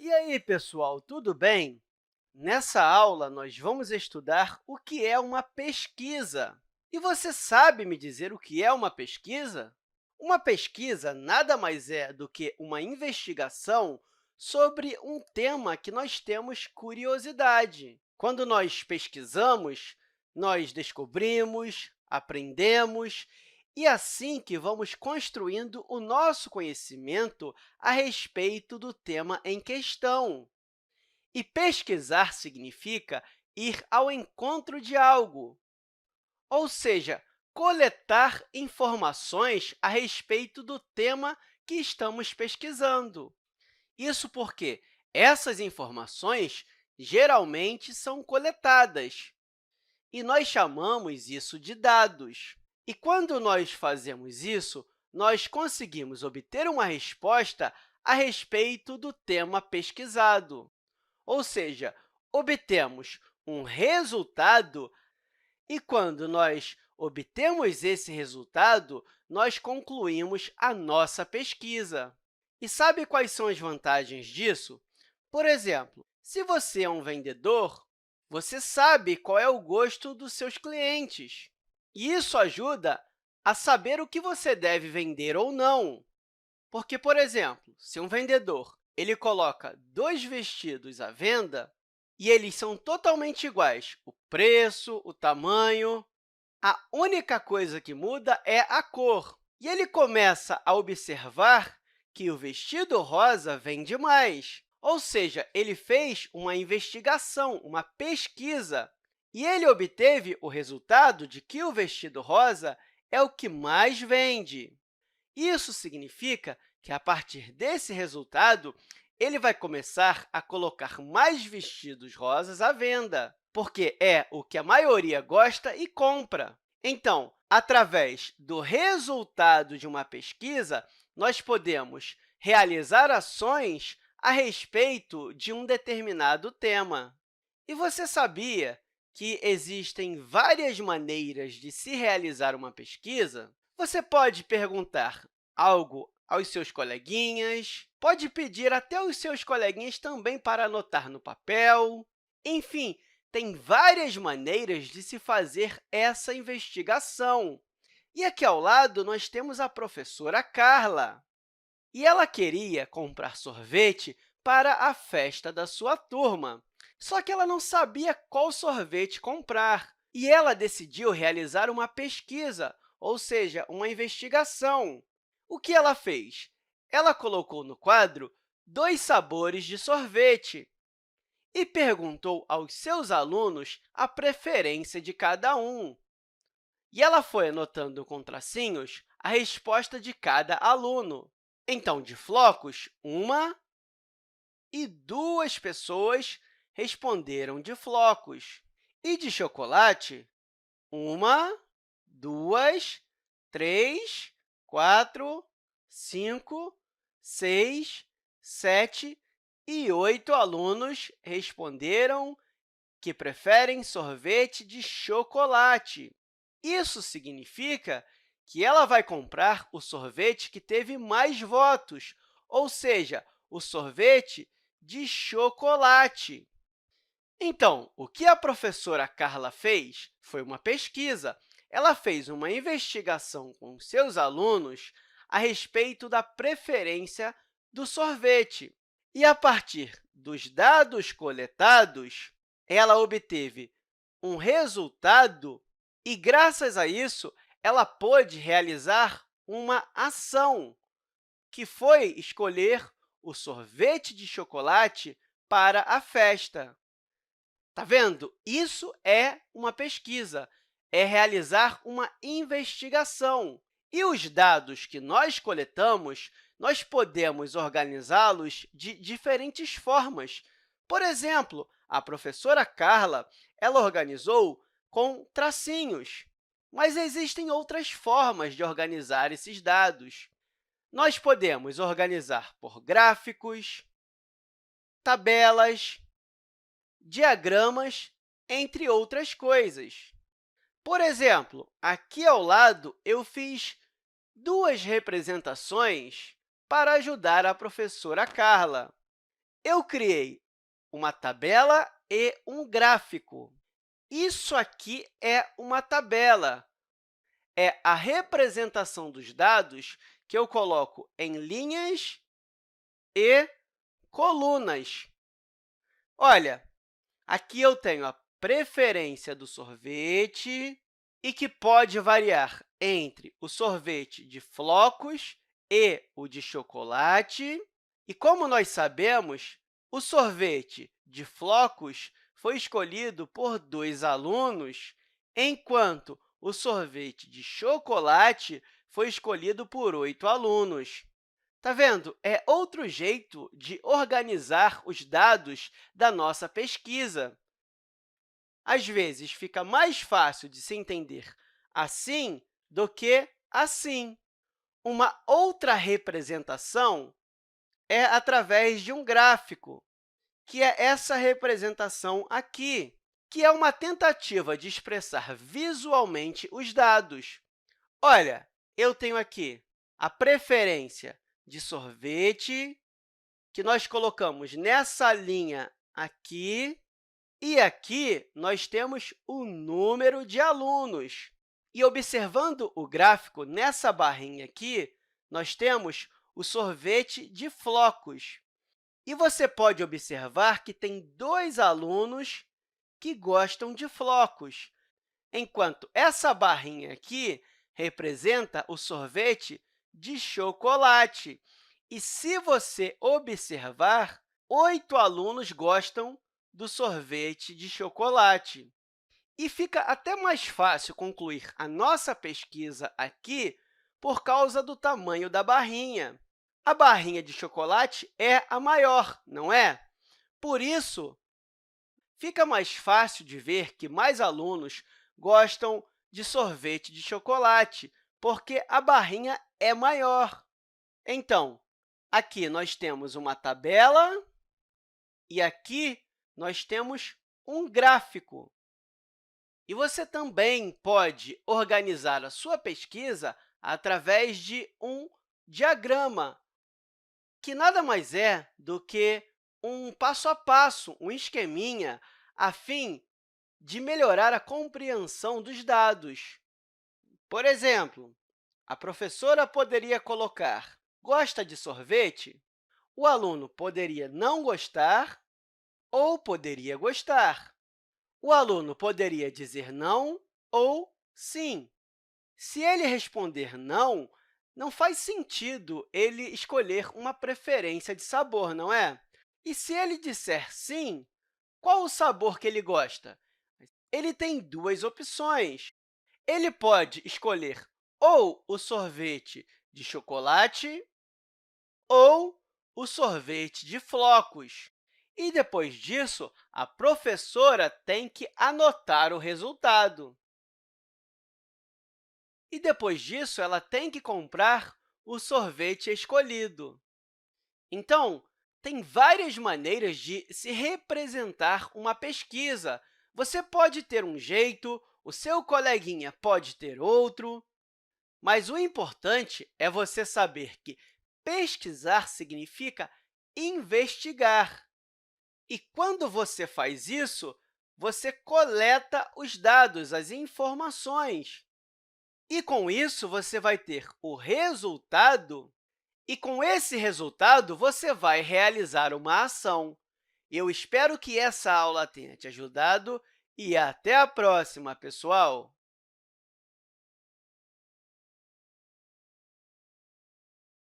E aí, pessoal, tudo bem? Nessa aula, nós vamos estudar o que é uma pesquisa. E você sabe me dizer o que é uma pesquisa? Uma pesquisa nada mais é do que uma investigação sobre um tema que nós temos curiosidade. Quando nós pesquisamos, nós descobrimos, aprendemos, e assim que vamos construindo o nosso conhecimento a respeito do tema em questão. E pesquisar significa ir ao encontro de algo, ou seja, coletar informações a respeito do tema que estamos pesquisando. Isso porque essas informações geralmente são coletadas, e nós chamamos isso de dados. E quando nós fazemos isso, nós conseguimos obter uma resposta a respeito do tema pesquisado. Ou seja, obtemos um resultado e, quando nós obtemos esse resultado, nós concluímos a nossa pesquisa. E sabe quais são as vantagens disso? Por exemplo, se você é um vendedor, você sabe qual é o gosto dos seus clientes. E isso ajuda a saber o que você deve vender ou não. Porque, por exemplo, se um vendedor ele coloca dois vestidos à venda e eles são totalmente iguais, o preço, o tamanho, a única coisa que muda é a cor. E ele começa a observar que o vestido rosa vende mais. Ou seja, ele fez uma investigação, uma pesquisa, e ele obteve o resultado de que o vestido rosa é o que mais vende. Isso significa que, a partir desse resultado, ele vai começar a colocar mais vestidos rosas à venda, porque é o que a maioria gosta e compra. Então, através do resultado de uma pesquisa, nós podemos realizar ações a respeito de um determinado tema. E você sabia que existem várias maneiras de se realizar uma pesquisa? Você pode perguntar algo aos seus coleguinhas, pode pedir até os seus coleguinhas também para anotar no papel. Enfim, tem várias maneiras de se fazer essa investigação. E aqui ao lado, nós temos a professora Carla. E ela queria comprar sorvete para a festa da sua turma. Só que ela não sabia qual sorvete comprar. E ela decidiu realizar uma pesquisa, ou seja, uma investigação. O que ela fez? Ela colocou no quadro dois sabores de sorvete e perguntou aos seus alunos a preferência de cada um. E ela foi anotando com tracinhos a resposta de cada aluno. Então, de flocos, uma e duas pessoas responderam de flocos. E de chocolate, uma, duas, três, quatro, cinco, seis, sete e oito alunos responderam que preferem sorvete de chocolate. Isso significa que ela vai comprar o sorvete que teve mais votos, ou seja, o sorvete de chocolate. Então, o que a professora Carla fez foi uma pesquisa. Ela fez uma investigação com seus alunos a respeito da preferência do sorvete. E, a partir dos dados coletados, ela obteve um resultado e, graças a isso, ela pôde realizar uma ação, que foi escolher o sorvete de chocolate para a festa. Está vendo? Isso é uma pesquisa, é realizar uma investigação. E os dados que nós coletamos, nós podemos organizá-los de diferentes formas. Por exemplo, a professora Carla ela organizou com tracinhos, mas existem outras formas de organizar esses dados. Nós podemos organizar por gráficos, tabelas, diagramas, entre outras coisas. Por exemplo, aqui ao lado, eu fiz duas representações para ajudar a professora Carla. Eu criei uma tabela e um gráfico. Isso aqui é uma tabela. É a representação dos dados que eu coloco em linhas e colunas. Olha, aqui eu tenho a preferência do sorvete e que pode variar entre o sorvete de flocos e o de chocolate. E, como nós sabemos, o sorvete de flocos foi escolhido por 2 alunos, enquanto o sorvete de chocolate foi escolhido por 8 alunos. Tá vendo? É outro jeito de organizar os dados da nossa pesquisa. Às vezes, fica mais fácil de se entender assim do que assim. Uma outra representação é através de um gráfico, que é essa representação aqui, que é uma tentativa de expressar visualmente os dados. Olha, eu tenho aqui a preferência de sorvete, que nós colocamos nessa linha aqui, e aqui nós temos o número de alunos. E, observando o gráfico, nessa barrinha aqui, nós temos o sorvete de flocos. E você pode observar que tem 2 alunos que gostam de flocos, enquanto essa barrinha aqui representa o sorvete de chocolate. E, se você observar, 8 alunos gostam do sorvete de chocolate. E fica até mais fácil concluir a nossa pesquisa aqui por causa do tamanho da barrinha. A barrinha de chocolate é a maior, não é? Por isso, fica mais fácil de ver que mais alunos gostam de sorvete de chocolate, porque a barrinha é maior. Então, aqui nós temos uma tabela e aqui nós temos um gráfico. E você também pode organizar a sua pesquisa através de um diagrama, que nada mais é do que um passo a passo, um esqueminha, a fim de melhorar a compreensão dos dados. Por exemplo, a professora poderia colocar "Gosta de sorvete?". O aluno poderia não gostar ou poderia gostar. O aluno poderia dizer não ou sim. Se ele responder não, não faz sentido ele escolher uma preferência de sabor, não é? E se ele disser sim, qual o sabor que ele gosta? Ele tem 2 opções. Ele pode escolher ou o sorvete de chocolate ou o sorvete de flocos. E, depois disso, a professora tem que anotar o resultado. E, depois disso, ela tem que comprar o sorvete escolhido. Então, tem várias maneiras de se representar uma pesquisa. Você pode ter um jeito, o seu coleguinha pode ter outro, mas o importante é você saber que pesquisar significa investigar. E, quando você faz isso, você coleta os dados, as informações. E, com isso, você vai ter o resultado, e, com esse resultado, você vai realizar uma ação. Eu espero que essa aula tenha te ajudado e até a próxima, pessoal!